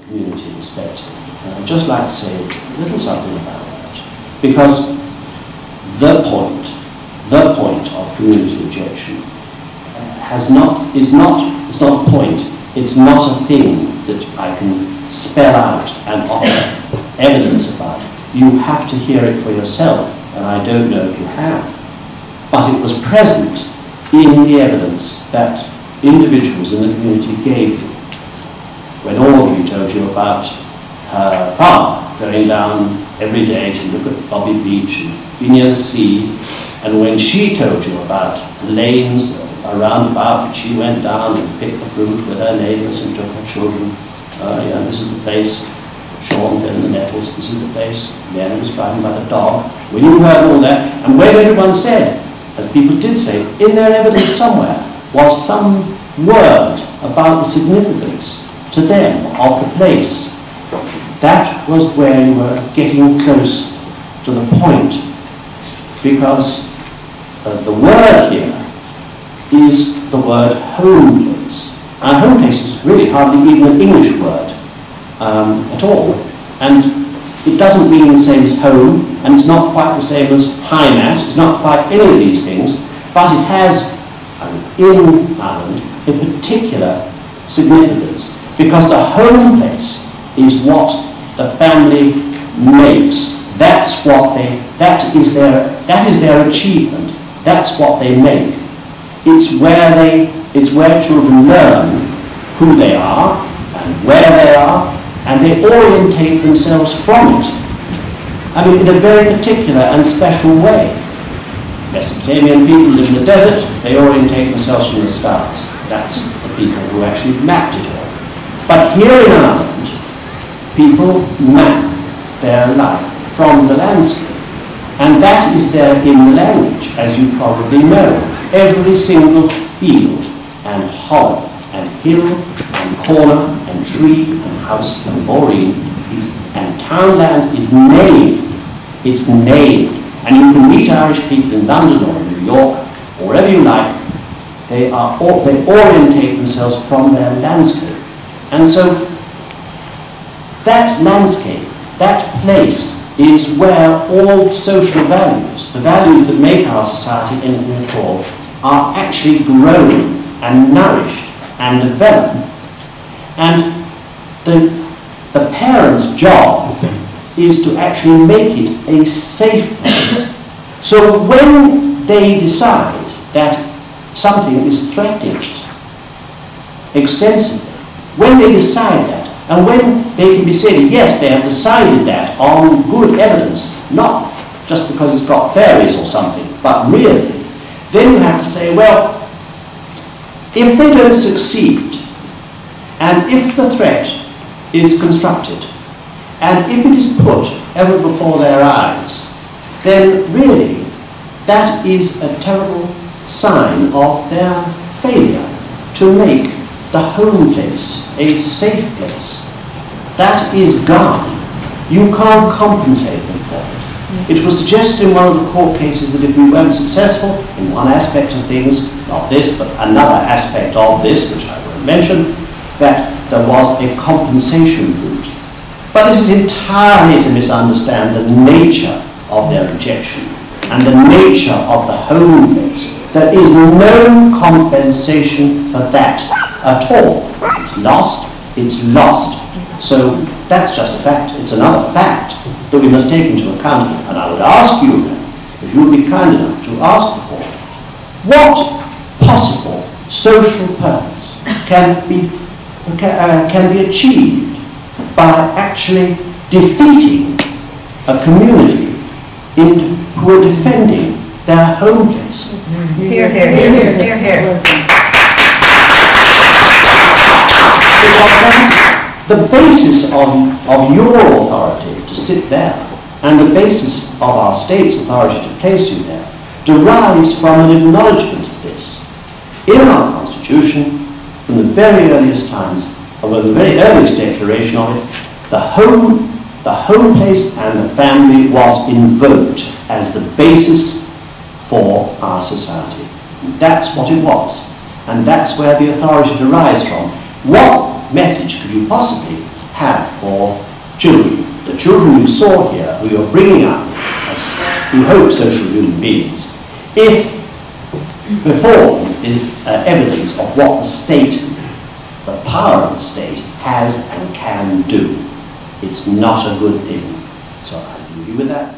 community perspective. I'd just like to say a little something about that, because the point of community objection it's not a point, it's not a thing that I can spell out and offer evidence about. You have to hear it for yourself, and I don't know if you have. But it was present in the evidence that individuals in the community gave you. When Audrey told you about her father going down every day to look at Bobby Beach and be near the sea, and when she told you about the lanes around about that she went down and picked the fruit with her neighbours and took her children. Yeah, this is the place. Sean fell in the nettles. This is the place. Mary was frightened by the dog. When you heard all that, and when everyone said, as people did say, in their evidence somewhere was some word about the significance to them of the place. That was where you were getting close to the point, because the word here is the word home place. And home place is really hardly even an English word at all. And it doesn't mean the same as home, and it's not quite the same as Heimat. It's not quite any of these things, but it has, in Ireland, a particular significance, because the home place is what the family makes. That is their achievement. That's what they make. It's where children learn who they are and where they are, and they orientate themselves from it. I mean, in a very particular and special way. Mesopotamian people live in the desert, they orientate themselves from the stars. That's the people who actually mapped it all. But here in Ireland, people map their life from the landscape. And that is there in the language, as you probably know. Every single field and hollow and hill and corner and tree and house and boreen and townland is named. It's named. And you can meet Irish people in London or in New York, or wherever you like. They orientate themselves from their landscape. And so that landscape, that place, is where all social values, the values that make our society anything at all, are actually grown and nourished and developed. And the parent's job is to actually make it a safe place. So when they decide that something is threatened extensively, when they decide that, and when they can be said, yes, they have decided that on good evidence, not just because it's got fairies or something, but really, then you have to say, well, if they don't succeed, and if the threat is constructed, and if it is put ever before their eyes, then really that is a terrible sign of their failure to make the home place a safe place. That is gone. You can't compensate them for it. It was suggested in one of the court cases that if we weren't successful in one aspect of things, not this, but another aspect of this, which I won't mention, that there was a compensation route. But this is entirely to misunderstand the nature of their rejection and the nature of the home place. There is no compensation for that at all. It's lost, it's lost. So that's just a fact. It's another fact that we must take into account here. And I would ask you then, if you would be kind enough to ask the court, what possible social purpose can be achieved by actually defeating a community who are defending their home place? Here, here, here, here, here. The basis of your authority to sit there and the basis of our state's authority to place you there derives from an acknowledgement of this. In our Constitution, from the very earliest times, or the very earliest declaration of it, the home place and the family was invoked as the basis for our society. And that's what it was. And that's where the authority derives from. What message could you possibly have for children. The children you saw here, who you're bringing up as, you hope, social human beings, if before them is evidence of what the state, the power of the state, has and can do, it's not a good thing. So I'll leave you with that.